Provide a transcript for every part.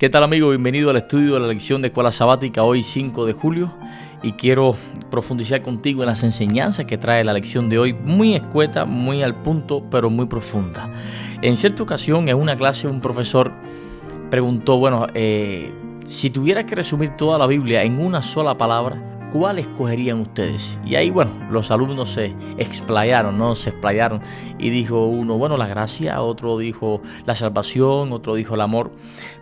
¿Qué tal, amigo? Bienvenido al estudio de la lección de Escuela Sabática, hoy 5 de julio. Y quiero profundizar contigo en las enseñanzas que trae la lección de hoy, muy escueta, muy al punto, pero muy profunda. En cierta ocasión, en una clase, un profesor preguntó, si tuviera que resumir toda la Biblia en una sola palabra, ¿cuál escogerían ustedes? Y ahí, los alumnos se explayaron, y dijo uno, la gracia, otro dijo la salvación, otro dijo el amor.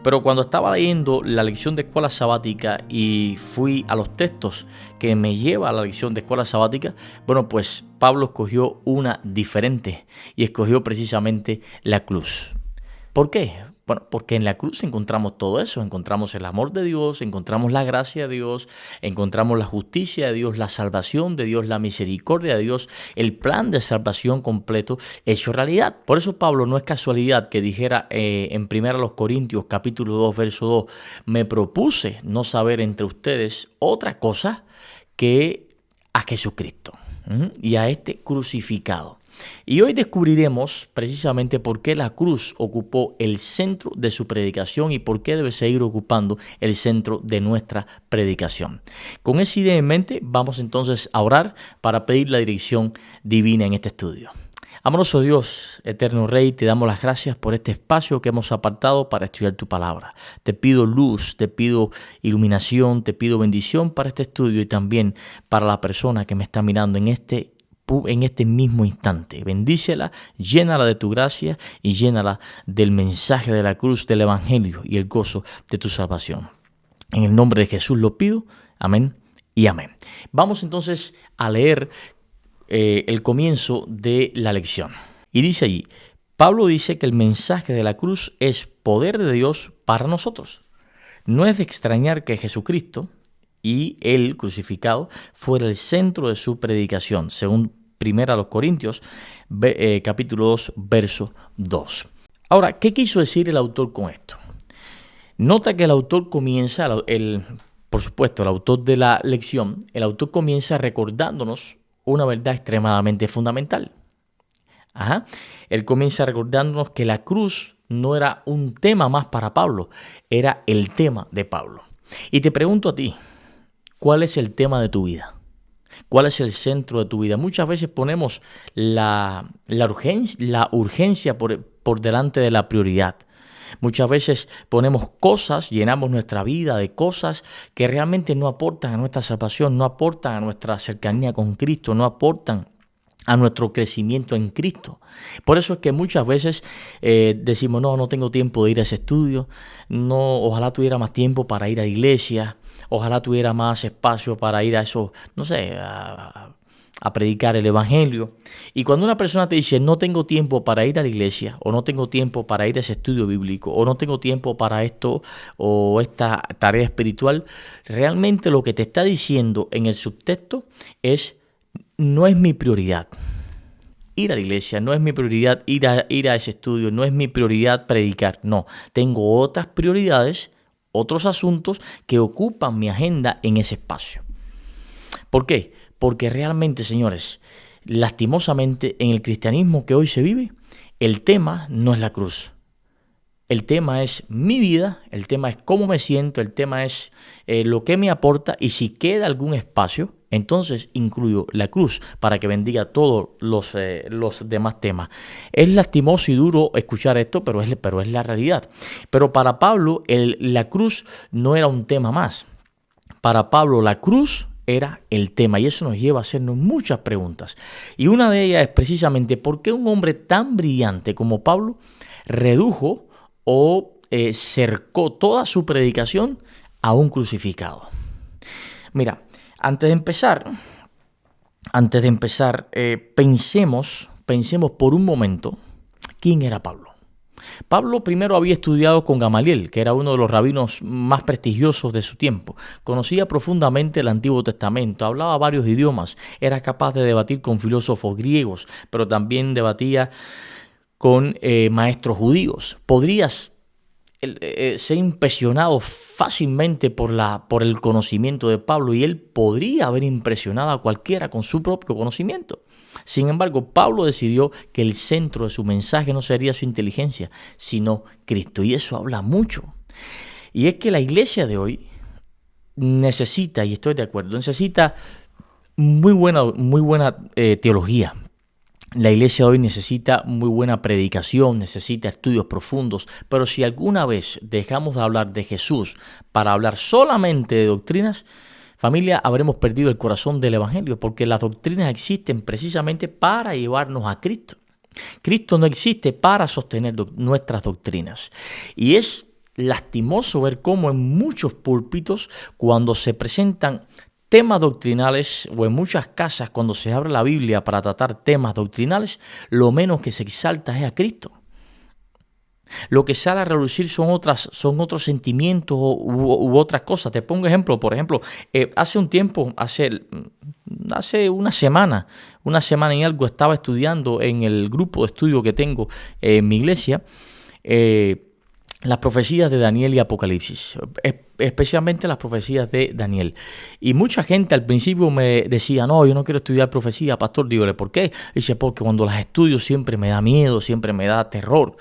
Pero cuando estaba leyendo la lección de Escuela Sabática y fui a los textos que me lleva a la lección de Escuela Sabática, Pablo escogió una diferente y escogió precisamente la cruz. ¿Por qué? Porque en la cruz encontramos todo eso, encontramos el amor de Dios, encontramos la gracia de Dios, encontramos la justicia de Dios, la salvación de Dios, la misericordia de Dios, el plan de salvación completo hecho realidad. Por eso Pablo no es casualidad que dijera en 1 Corintios capítulo 2, verso 2, me propuse no saber entre ustedes otra cosa que a Jesucristo y a este crucificado. Y hoy descubriremos precisamente por qué la cruz ocupó el centro de su predicación y por qué debe seguir ocupando el centro de nuestra predicación. Con esa idea en mente, vamos entonces a orar para pedir la dirección divina en este estudio. Amoroso Dios, eterno Rey, te damos las gracias por este espacio que hemos apartado para estudiar tu palabra. Te pido luz, te pido iluminación, te pido bendición para este estudio y también para la persona que me está mirando en este mismo instante. Bendícela, llénala de tu gracia y llénala del mensaje de la cruz, del evangelio y el gozo de tu salvación. En el nombre de Jesús lo pido, amén y amén. Vamos entonces a leer el comienzo de la lección. Y dice allí, Pablo dice que el mensaje de la cruz es poder de Dios para nosotros. No es de extrañar que Jesucristo y él crucificado fuera el centro de su predicación, según 1 Corintios capítulo 2, verso 2. Ahora, ¿qué quiso decir el autor con esto? Nota que el autor comienza, el autor de la lección, el autor comienza recordándonos una verdad extremadamente fundamental. Él comienza recordándonos que la cruz no era un tema más para Pablo, era el tema de Pablo. Y te pregunto a ti, ¿cuál es el tema de tu vida? ¿Cuál es el centro de tu vida? Muchas veces ponemos la urgencia por delante de la prioridad. Muchas veces ponemos cosas, llenamos nuestra vida de cosas que realmente no aportan a nuestra salvación, no aportan a nuestra cercanía con Cristo, no aportan a nuestro crecimiento en Cristo. Por eso es que muchas veces decimos, no tengo tiempo de ir a ese estudio, ojalá tuviera más tiempo para ir a la iglesia, ojalá tuviera más espacio para ir a eso, a predicar el evangelio. Y cuando una persona te dice, no tengo tiempo para ir a la iglesia, o no tengo tiempo para ir a ese estudio bíblico, o no tengo tiempo para esto o esta tarea espiritual, realmente lo que te está diciendo en el subtexto es, no es mi prioridad ir a la iglesia, no es mi prioridad ir a ese estudio, no es mi prioridad predicar. No, tengo otras prioridades, otros asuntos que ocupan mi agenda en ese espacio. ¿Por qué? Porque realmente, señores, lastimosamente en el cristianismo que hoy se vive, el tema no es la cruz. El tema es mi vida, el tema es cómo me siento, el tema es lo que me aporta, y si queda algún espacio, entonces incluyo la cruz para que bendiga todos los demás temas. Es lastimoso y duro escuchar esto, pero es la realidad. Pero para Pablo la cruz no era un tema más. Para Pablo la cruz era el tema, y eso nos lleva a hacernos muchas preguntas. Y una de ellas es precisamente por qué un hombre tan brillante como Pablo redujo o cercó toda su predicación a un crucificado. Mira, antes de empezar, pensemos por un momento, ¿quién era Pablo? Pablo primero había estudiado con Gamaliel, que era uno de los rabinos más prestigiosos de su tiempo. Conocía profundamente el Antiguo Testamento, hablaba varios idiomas, era capaz de debatir con filósofos griegos, pero también debatía con maestros judíos. Podrías ser impresionado fácilmente por el conocimiento de Pablo, y él podría haber impresionado a cualquiera con su propio conocimiento. Sin embargo, Pablo decidió que el centro de su mensaje no sería su inteligencia, sino Cristo, y eso habla mucho. Y es que la iglesia de hoy necesita, y estoy de acuerdo, necesita muy buena teología. La iglesia de hoy necesita muy buena predicación, necesita estudios profundos, pero si alguna vez dejamos de hablar de Jesús para hablar solamente de doctrinas, familia, habremos perdido el corazón del evangelio, porque las doctrinas existen precisamente para llevarnos a Cristo. Cristo no existe para sostener nuestras doctrinas. Y es lastimoso ver cómo en muchos púlpitos, cuando se presentan temas doctrinales, o en muchas casas cuando se abre la Biblia para tratar temas doctrinales, lo menos que se exalta es a Cristo. Lo que sale a relucir son otros sentimientos u otras cosas. Te pongo ejemplo, por ejemplo, hace un tiempo, hace una semana y algo, estaba estudiando en el grupo de estudio que tengo en mi iglesia, las profecías de Daniel y Apocalipsis, especialmente las profecías de Daniel. Y mucha gente al principio me decía, no, yo no quiero estudiar profecía, pastor. Dígole, ¿por qué? Dice, porque cuando las estudio siempre me da miedo, siempre me da terror.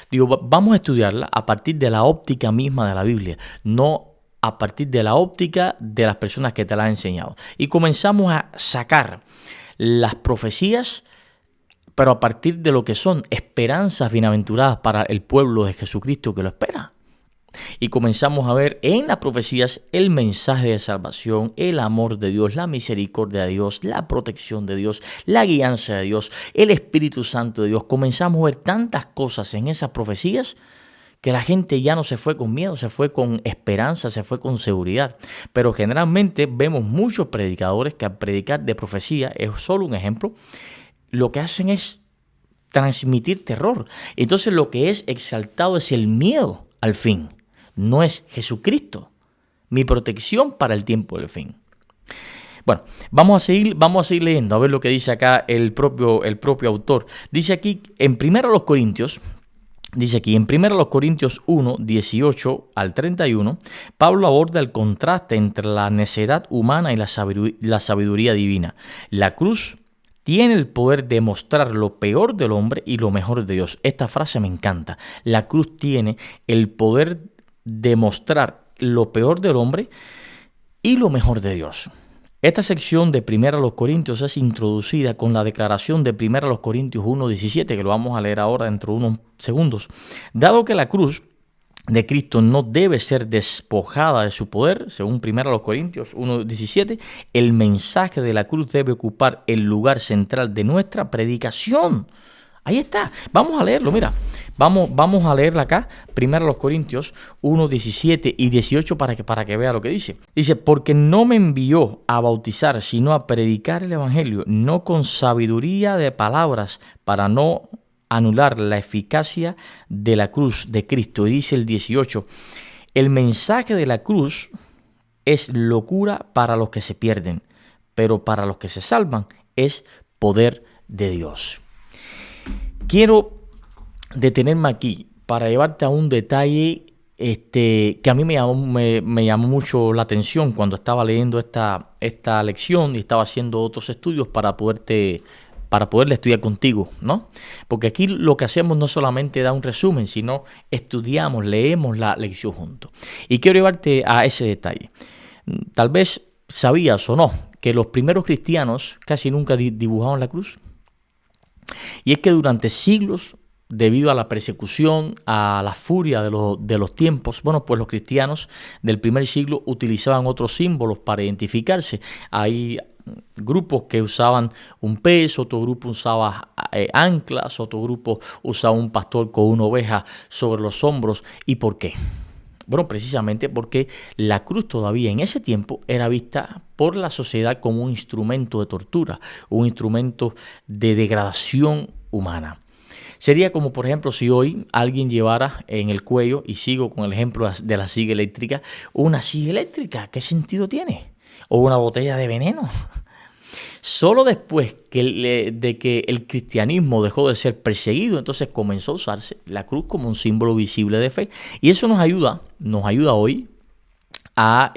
Digo, vamos a estudiarla a partir de la óptica misma de la Biblia, no a partir de la óptica de las personas que te la han enseñado. Y comenzamos a sacar las profecías, pero a partir de lo que son esperanzas bienaventuradas para el pueblo de Jesucristo que lo espera. Y comenzamos a ver en las profecías el mensaje de salvación, el amor de Dios, la misericordia de Dios, la protección de Dios, la guianza de Dios, el Espíritu Santo de Dios. Comenzamos a ver tantas cosas en esas profecías que la gente ya no se fue con miedo, se fue con esperanza, se fue con seguridad. Pero generalmente vemos muchos predicadores que al predicar de profecía, es solo un ejemplo, lo que hacen es transmitir terror. Entonces lo que es exaltado es el miedo al fin, no es Jesucristo, mi protección para el tiempo del fin. Bueno, vamos a seguir leyendo, a ver lo que dice acá el propio autor. Dice aquí en 1 Corintios, en 1 Corintios 1, 18 al 31, Pablo aborda el contraste entre la necedad humana y la sabiduría divina. La cruz tiene el poder de mostrar lo peor del hombre y lo mejor de Dios. Esta frase me encanta. La cruz tiene el poder de mostrar lo peor del hombre y lo mejor de Dios. Esta sección de 1 Corintios es introducida con la declaración de 1 Corintios 1:17, que lo vamos a leer ahora dentro de unos segundos. Dado que la cruz de Cristo no debe ser despojada de su poder, según 1 Corintios 1:17, el mensaje de la cruz debe ocupar el lugar central de nuestra predicación. Ahí está, vamos a leerlo, mira, vamos a leerla acá, 1 Corintios 1:17 y 18 para que vea lo que dice. Dice, porque no me envió a bautizar, sino a predicar el evangelio, no con sabiduría de palabras, para no anular la eficacia de la cruz de Cristo. Y dice el 18, el mensaje de la cruz es locura para los que se pierden, pero para los que se salvan es poder de Dios. Quiero detenerme aquí para llevarte a un detalle que a mí me llamó mucho la atención cuando estaba leyendo esta lección y estaba haciendo otros estudios para poderle estudiar contigo, ¿no? Porque aquí lo que hacemos no solamente da un resumen, sino estudiamos, leemos la lección juntos. Y quiero llevarte a ese detalle. Tal vez sabías o no que los primeros cristianos casi nunca dibujaban la cruz. Y es que durante siglos, debido a la persecución, a la furia de los tiempos, bueno, pues los cristianos del primer siglo utilizaban otros símbolos para identificarse. Hay grupos que usaban un pez, otro grupo usaba anclas, otro grupo usaba un pastor con una oveja sobre los hombros. ¿Y por qué? Bueno, precisamente porque la cruz todavía en ese tiempo era vista por la sociedad como un instrumento de tortura, un instrumento de degradación humana. Sería como, por ejemplo, si hoy alguien llevara en el cuello, y sigo con el ejemplo de la silla eléctrica, una silla eléctrica, ¿qué sentido tiene? O una botella de veneno. Solo después de que el cristianismo dejó de ser perseguido, entonces comenzó a usarse la cruz como un símbolo visible de fe. Y eso nos ayuda hoy a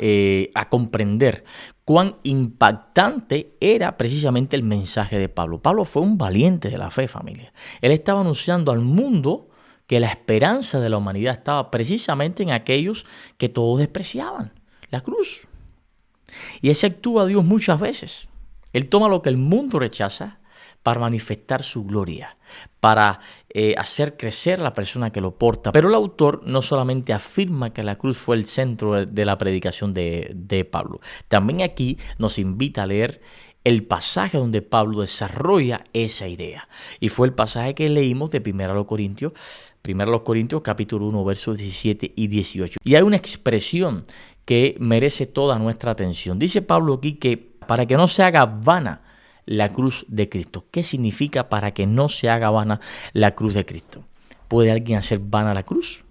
comprender cuán impactante era precisamente el mensaje de Pablo. Pablo fue un valiente de la fe, familia. Él estaba anunciando al mundo que la esperanza de la humanidad estaba precisamente en aquellos que todos despreciaban, la cruz. Y así actúa Dios muchas veces. Él toma lo que el mundo rechaza para manifestar su gloria, para hacer crecer a la persona que lo porta. Pero el autor no solamente afirma que la cruz fue el centro de la predicación de Pablo, también aquí nos invita a leer el pasaje donde Pablo desarrolla esa idea. Y fue el pasaje que leímos de 1 Corintios capítulo 1, versos 17 y 18. Y hay una expresión que merece toda nuestra atención. Dice Pablo aquí que para que no se haga vana la cruz de Cristo. ¿Qué significa para que no se haga vana la cruz de Cristo? ¿Puede alguien hacer vana la cruz?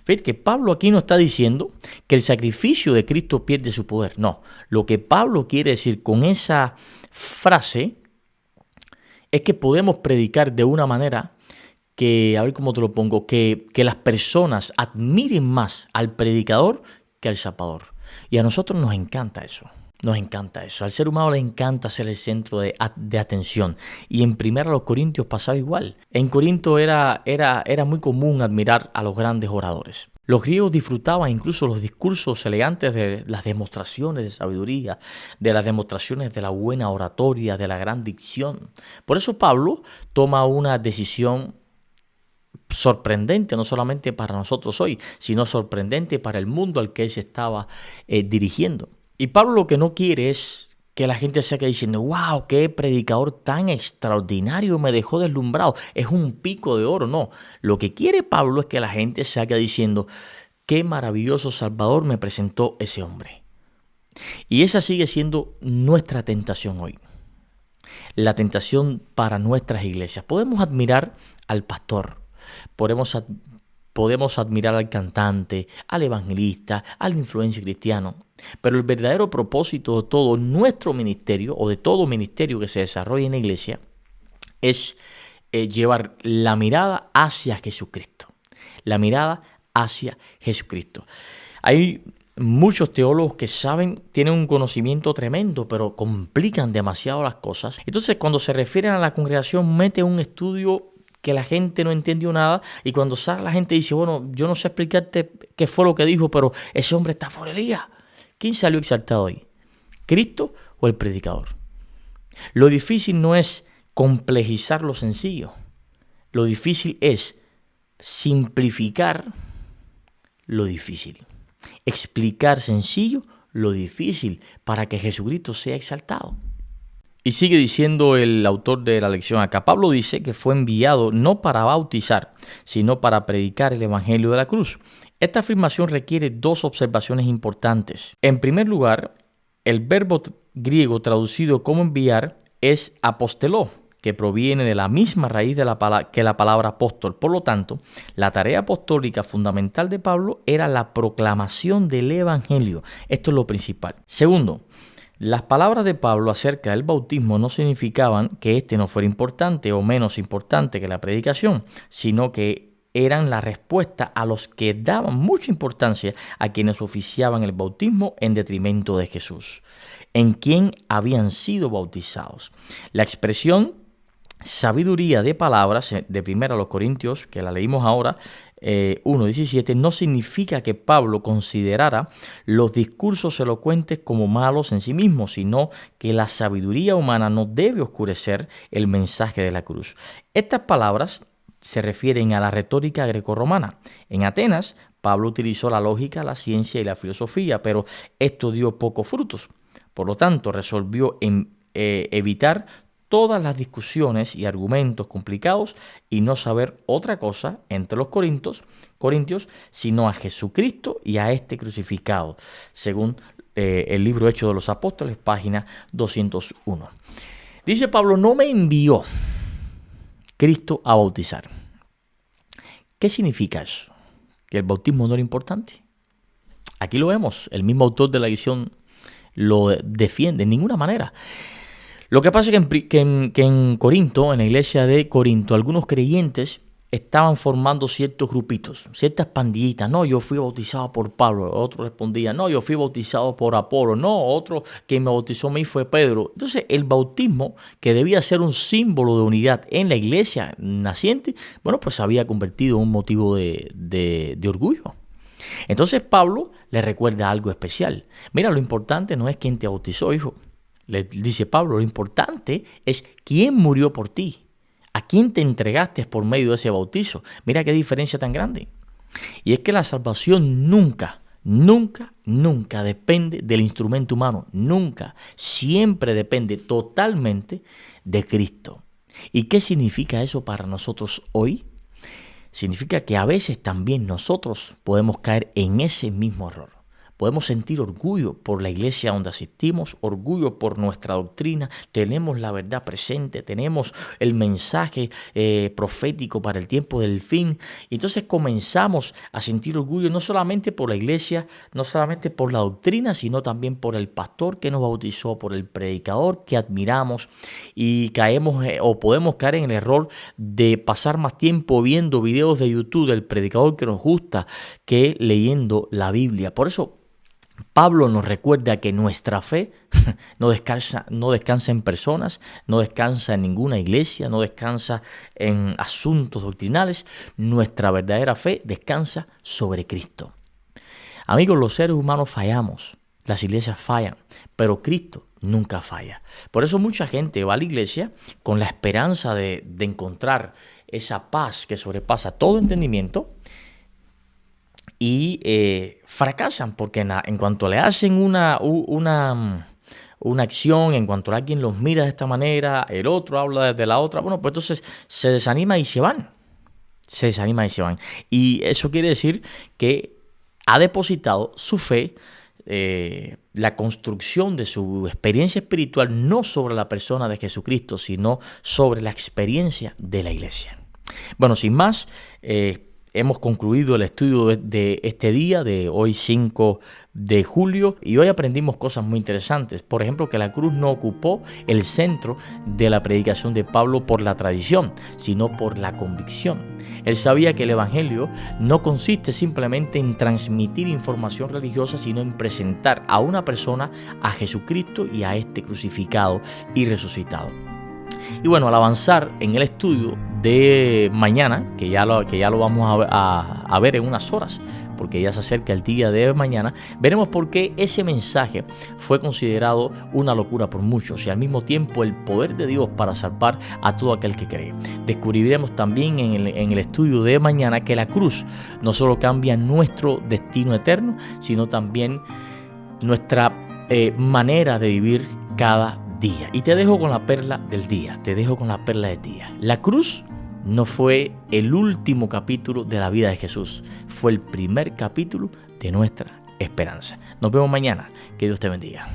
Fíjate que Pablo aquí no está diciendo que el sacrificio de Cristo pierde su poder. No, lo que Pablo quiere decir con esa frase es que podemos predicar de una manera que, a ver cómo te lo pongo, que las personas admiren más al predicador que al zapador. Y a nosotros nos encanta eso. Nos encanta eso. Al ser humano le encanta ser el centro de atención. Y en 1 Corintios pasaba igual. En Corinto era muy común admirar a los grandes oradores. Los griegos disfrutaban incluso los discursos elegantes de las demostraciones de sabiduría, de las demostraciones de la buena oratoria, de la gran dicción. Por eso Pablo toma una decisión sorprendente, no solamente para nosotros hoy, sino sorprendente para el mundo al que él se estaba dirigiendo. Y Pablo lo que no quiere es que la gente se quede diciendo, wow, qué predicador tan extraordinario, me dejó deslumbrado, es un pico de oro. No, lo que quiere Pablo es que la gente se quede diciendo, qué maravilloso Salvador me presentó ese hombre. Y esa sigue siendo nuestra tentación hoy. La tentación para nuestras iglesias. Podemos admirar al pastor, podemos admirar al cantante, al evangelista, al influencer cristiano. Pero el verdadero propósito de todo nuestro ministerio o de todo ministerio que se desarrolla en la iglesia es llevar la mirada hacia Jesucristo. La mirada hacia Jesucristo. Hay muchos teólogos que tienen un conocimiento tremendo, pero complican demasiado las cosas. Entonces, cuando se refieren a la congregación, meten un estudio que la gente no entendió nada, y cuando sale la gente dice, bueno, yo no sé explicarte qué fue lo que dijo, pero ese hombre está fuera de liga. ¿Quién salió exaltado ahí? ¿Cristo o el predicador? Lo difícil no es complejizar lo sencillo. Lo difícil es simplificar lo difícil. Explicar sencillo lo difícil para que Jesucristo sea exaltado. Y sigue diciendo el autor de la lección acá. Pablo dice que fue enviado no para bautizar, sino para predicar el evangelio de la cruz. Esta afirmación requiere dos observaciones importantes. En primer lugar, el verbo griego traducido como enviar es aposteló, que proviene de la misma raíz que la palabra apóstol. Por lo tanto, la tarea apostólica fundamental de Pablo era la proclamación del evangelio. Esto es lo principal. Segundo, las palabras de Pablo acerca del bautismo no significaban que este no fuera importante o menos importante que la predicación, sino que eran la respuesta a los que daban mucha importancia a quienes oficiaban el bautismo en detrimento de Jesús, en quien habían sido bautizados. La expresión sabiduría de palabras de 1 Corintios, que la leímos ahora, 1:17, no significa que Pablo considerara los discursos elocuentes como malos en sí mismos, sino que la sabiduría humana no debe oscurecer el mensaje de la cruz. Estas palabras se refieren a la retórica grecorromana. En Atenas, Pablo utilizó la lógica, la ciencia y la filosofía, pero esto dio pocos frutos. Por lo tanto, resolvió evitar todas las discusiones y argumentos complicados y no saber otra cosa entre los corintios, sino a Jesucristo y a este crucificado, según el libro Hechos de los Apóstoles, página 201. Dice Pablo, no me envió Cristo a bautizar. ¿Qué significa eso? ¿Que el bautismo no era importante? Aquí lo vemos, el mismo autor de la edición lo defiende en ninguna manera. Lo que pasa es que en Corinto, en la iglesia de Corinto, algunos creyentes estaban formando ciertos grupitos, ciertas pandillitas. No, yo fui bautizado por Pablo. Otro respondía, no, yo fui bautizado por Apolo. No, otro que me bautizó a mí fue Pedro. Entonces, el bautismo, que debía ser un símbolo de unidad en la iglesia naciente, bueno, pues se había convertido en un motivo de orgullo. Entonces, Pablo le recuerda algo especial. Mira, lo importante no es quién te bautizó, hijo. Le dice Pablo, lo importante es quién murió por ti. ¿A quién te entregaste por medio de ese bautizo? Mira qué diferencia tan grande. Y es que la salvación nunca depende del instrumento humano. Nunca. Siempre depende totalmente de Cristo. ¿Y qué significa eso para nosotros hoy? Significa que a veces también nosotros podemos caer en ese mismo error. Podemos sentir orgullo por la iglesia donde asistimos, orgullo por nuestra doctrina, tenemos la verdad presente, tenemos el mensaje profético para el tiempo del fin. Y entonces comenzamos a sentir orgullo no solamente por la iglesia, no solamente por la doctrina, sino también por el pastor que nos bautizó, por el predicador que admiramos, y caemos o podemos caer en el error de pasar más tiempo viendo videos de YouTube del predicador que nos gusta que leyendo la Biblia. Por eso Pablo nos recuerda que nuestra fe no descansa en personas, no descansa en ninguna iglesia, no descansa en asuntos doctrinales. Nuestra verdadera fe descansa sobre Cristo. Amigos, los seres humanos fallamos, las iglesias fallan, pero Cristo nunca falla. Por eso mucha gente va a la iglesia con la esperanza de encontrar esa paz que sobrepasa todo entendimiento, y fracasan porque en cuanto le hacen una acción, en cuanto alguien los mira de esta manera, el otro habla de la otra, bueno, pues entonces se desanima y se van. Y eso quiere decir que ha depositado su fe, la construcción de su experiencia espiritual, no sobre la persona de Jesucristo, sino sobre la experiencia de la iglesia. Bueno, sin más, hemos concluido el estudio de este día, de hoy 5 de julio, y hoy aprendimos cosas muy interesantes. Por ejemplo, que la cruz no ocupó el centro de la predicación de Pablo por la tradición, sino por la convicción. Él sabía que el evangelio no consiste simplemente en transmitir información religiosa, sino en presentar a una persona a Jesucristo y a este crucificado y resucitado. Y bueno, al avanzar en el estudio de mañana, que ya lo vamos a ver en unas horas, porque ya se acerca el día de mañana, veremos por qué ese mensaje fue considerado una locura por muchos y al mismo tiempo el poder de Dios para salvar a todo aquel que cree. Descubriremos también en el estudio de mañana que la cruz no solo cambia nuestro destino eterno, sino también nuestra manera de vivir cada día. Y te dejo con la perla del día, La cruz no fue el último capítulo de la vida de Jesús, fue el primer capítulo de nuestra esperanza. Nos vemos mañana, que Dios te bendiga.